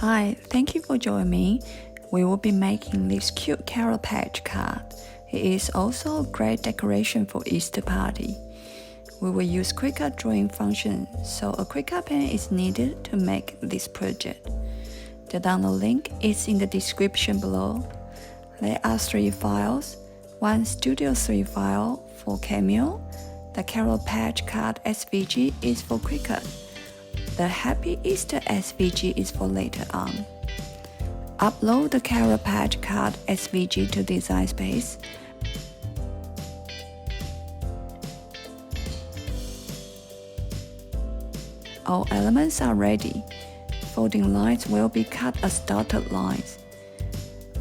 Hi, thank you for joining me. We will be making this cute Carol patch card. It is also a great decoration for Easter party. We will use Cricut drawing function, so a Cricut pen is needed to make this project. The download link is in the description below. There are 3 files, one Studio3 file for Cameo, the Carol patch card SVG is for Cricut. The Happy Easter SVG is for later on. Upload the Carol patch card SVG to Design Space. All elements are ready. Folding lines will be cut as dotted lines.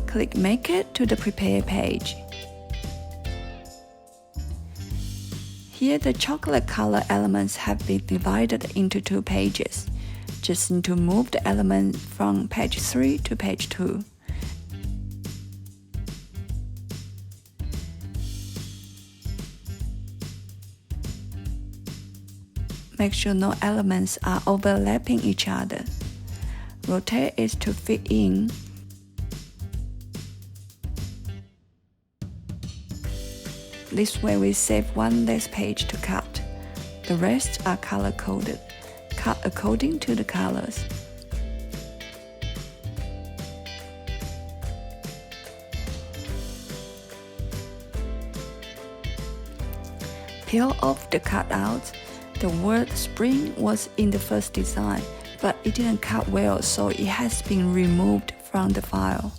Click Make It to the Prepare page. Here the chocolate color elements have been divided into 2 pages. Just need to move the element from page 3 to page 2. Make sure no elements are overlapping each other. Rotate it to fit in. This way we save one less page to cut. The rest are color-coded. Cut according to the colors. Peel off the cutouts. The word spring was in the first design, but it didn't cut well, so it has been removed from the file.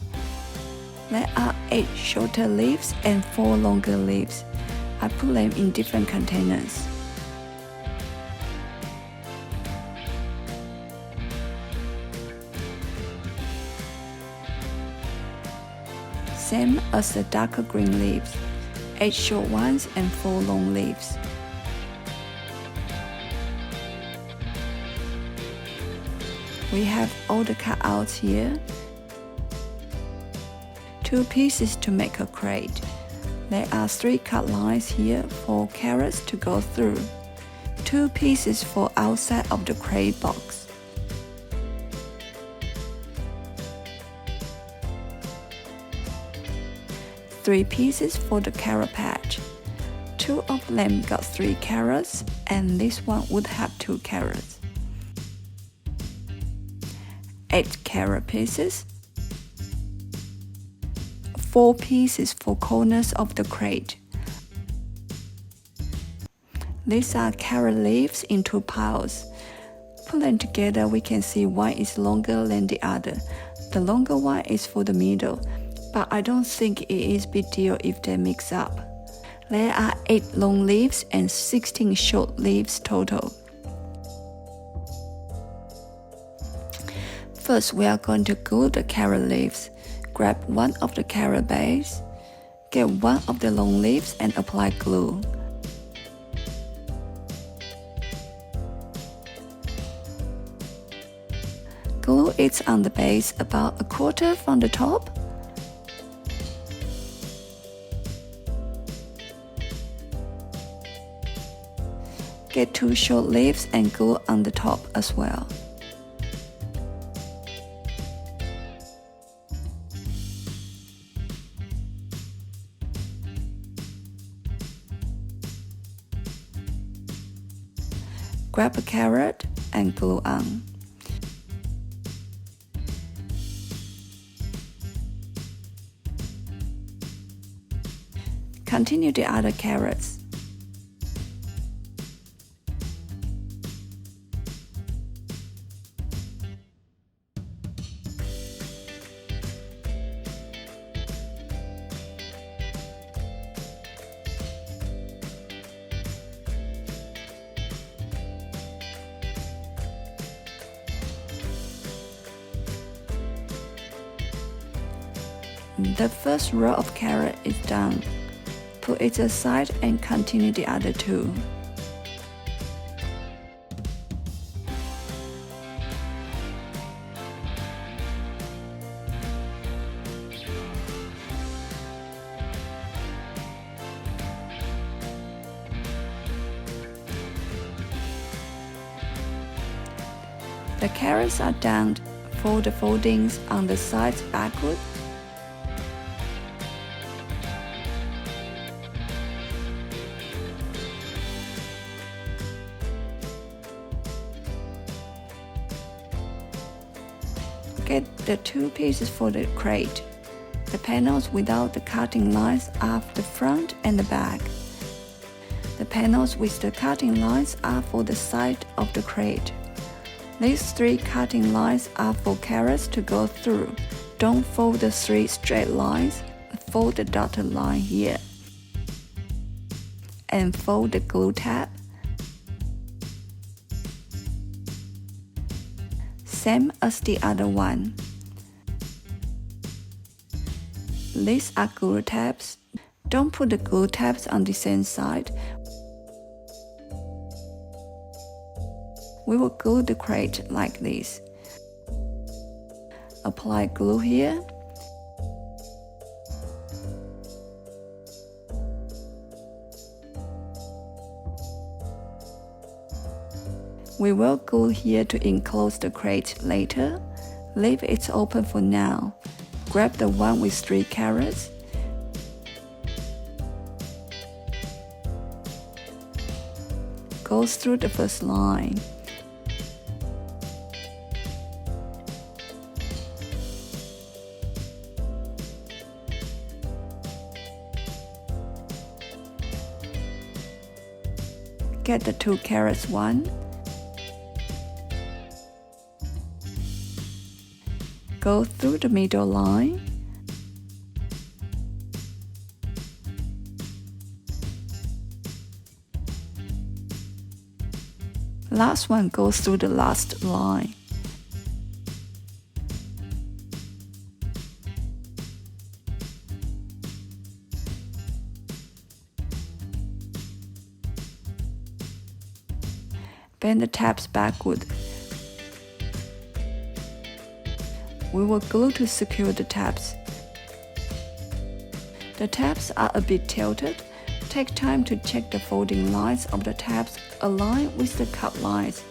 There are 8 shorter leaves and 4 longer leaves. I put them in different containers. Same as the darker green leaves, 8 short ones and 4 long leaves. We have all the cutouts here. 2 pieces to make a crate. There are 3 cut lines here for carrots to go through. 2 pieces for outside of the crate box. Three pieces for the carrot patch. 2 of them got 3 carrots, and this one would have 2 carrots. 8 carrot pieces. 4 pieces for corners of the crate. These are carrot leaves in 2 piles. Put them together, we can see one is longer than the other. The longer one is for the middle, but I don't think it is big deal if they mix up. There are 8 long leaves and 16 short leaves total. First, we are going to glue the carrot leaves. Grab one of the carrot base, get one of the long leaves and apply glue. Glue it on the base about 1/4 from the top. Get 2 short leaves and glue on the top as well. Grab a carrot and glue on. Continue the other carrots. The first row of carrot is done. Put it aside and continue the other 2. The carrots are done. Fold the foldings on the sides backward. Get the two pieces for the crate. The panels without the cutting lines are the front and the back. The panels with the cutting lines are for the side of the crate. These 3 cutting lines are for carrots to go through. Don't fold the 3 straight lines, fold the dotted line here. And fold the glue tab. Same as the other one. These are glue tabs. Don't put the glue tabs on the same side. We will glue the crate like this. Apply glue here. We will glue here to enclose the crate later. Leave it open for now. Grab the one with 3 carrots. Go through the first line. Get the 2 carrots one. Go through the middle line. Last one goes through the last line. Bend the tabs backward. We will glue to secure the tabs. The tabs are a bit tilted. Take time to check the folding lines of the tabs align with the cut lines.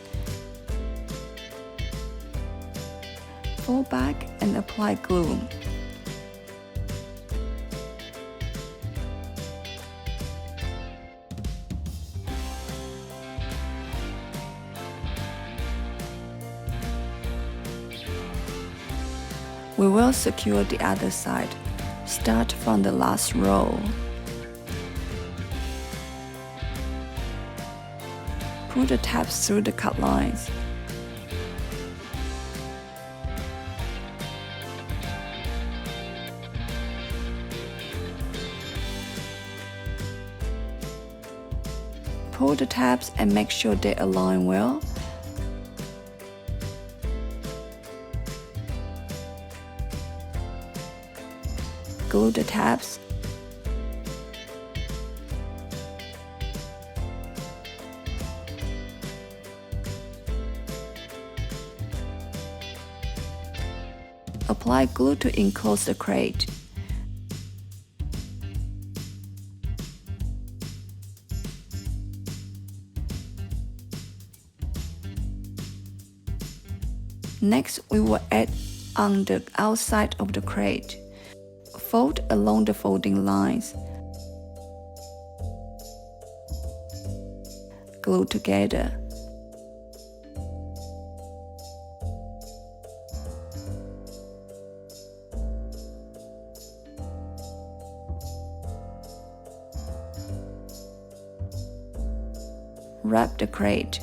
Fold back and apply glue. We will secure the other side. Start from the last row. Pull the tabs through the cut lines. Pull the tabs and make sure they align well. Glue the tabs. Apply glue to enclose the crate. Next, we will add on the outside of the crate. Fold along the folding lines. Glue together. Wrap the crate.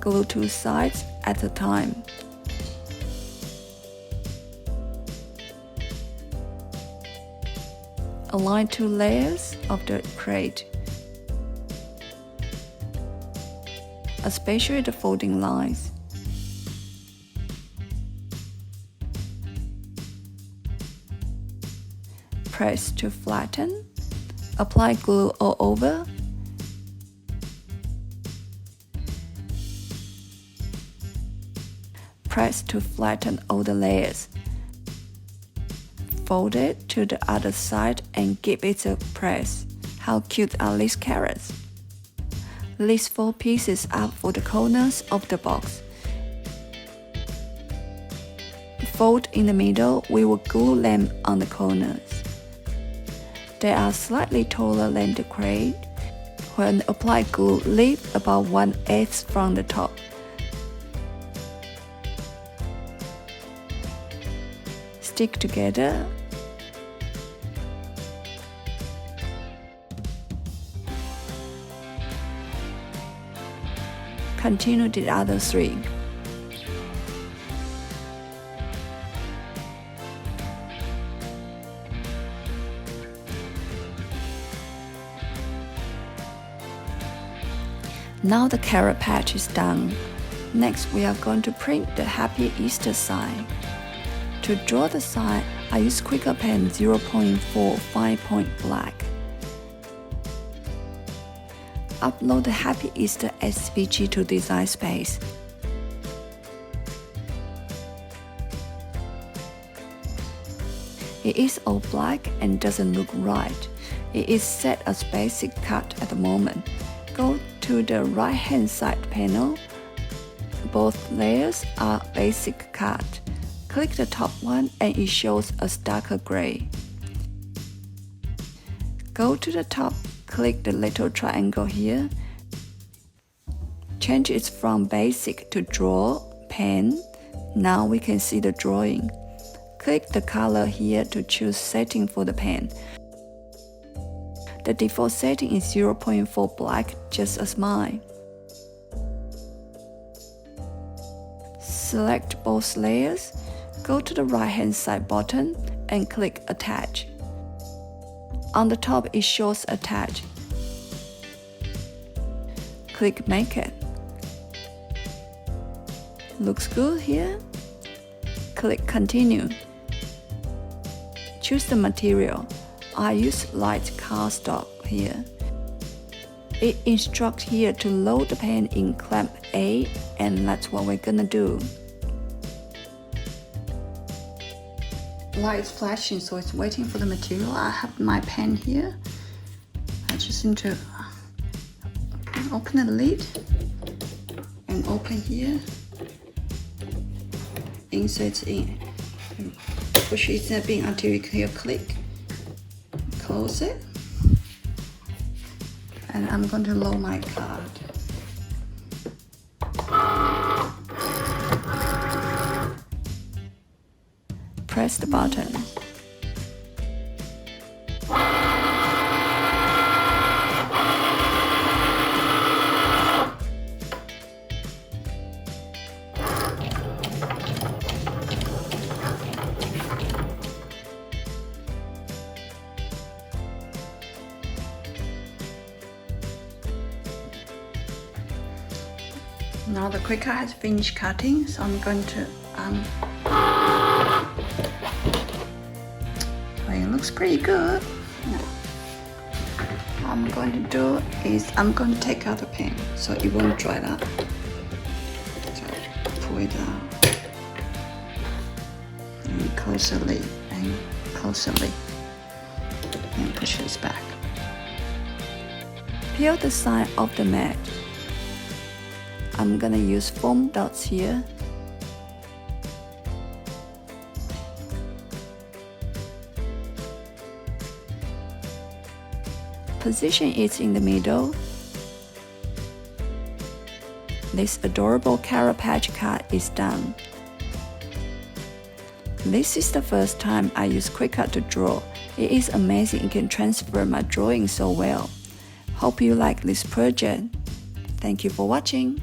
Glue 2 sides at a time. Align 2 layers of the crate, especially the folding lines. Press to flatten. Apply glue all over. Press to flatten all the layers. fold it to the other side and give it a press. How cute are these carrots? These 4 pieces are for the corners of the box. Fold in the middle, we will glue them on the corners. They are slightly taller than the crate. When apply glue, leave about 1/8 from the top. Stick together. Continue the other 3. Now the carrot patch is done. Next, we are going to print the Happy Easter sign. To draw the sign, I use Cricut pen 0.4 5-point black. Upload the Happy Easter SVG to Design Space. It is all black and doesn't look right. It is set as basic cut at the moment. Go to the right hand side panel. Both layers are basic cut. Click the top one and it shows a darker gray. Go to the top, click the little triangle here. Change it from basic to draw, pen. Now we can see the drawing. Click the color here to choose setting for the pen. The default setting is 0.4 black, just as mine. Select both layers, go to the right hand side button and click Attach. On the top it shows Attach. Click Make It. Looks good here. Click Continue. Choose the material. I use light cardstock here. It instructs here to load the pen in clamp A, and that's what we're gonna do. Light is flashing, so it's waiting for the material. I have my pen here. I just need to open the lid and open here. Insert in. Push it in until you hear click. Close it. And I'm going to load my card. Press the button. Now the Cricut has finished cutting, so I'm going to it looks pretty good. Now, what I'm going to do is I'm going to take out the pen so it won't dry up. So pull it out and close the lid and close the lid and push this back. Peel the side of the mat. I'm gonna use foam dots here. Position it in the middle. This adorable carrot patch card is done. This is the first time I use Cricut to draw. It is amazing it can transfer my drawing so well. Hope you like this project. Thank you for watching.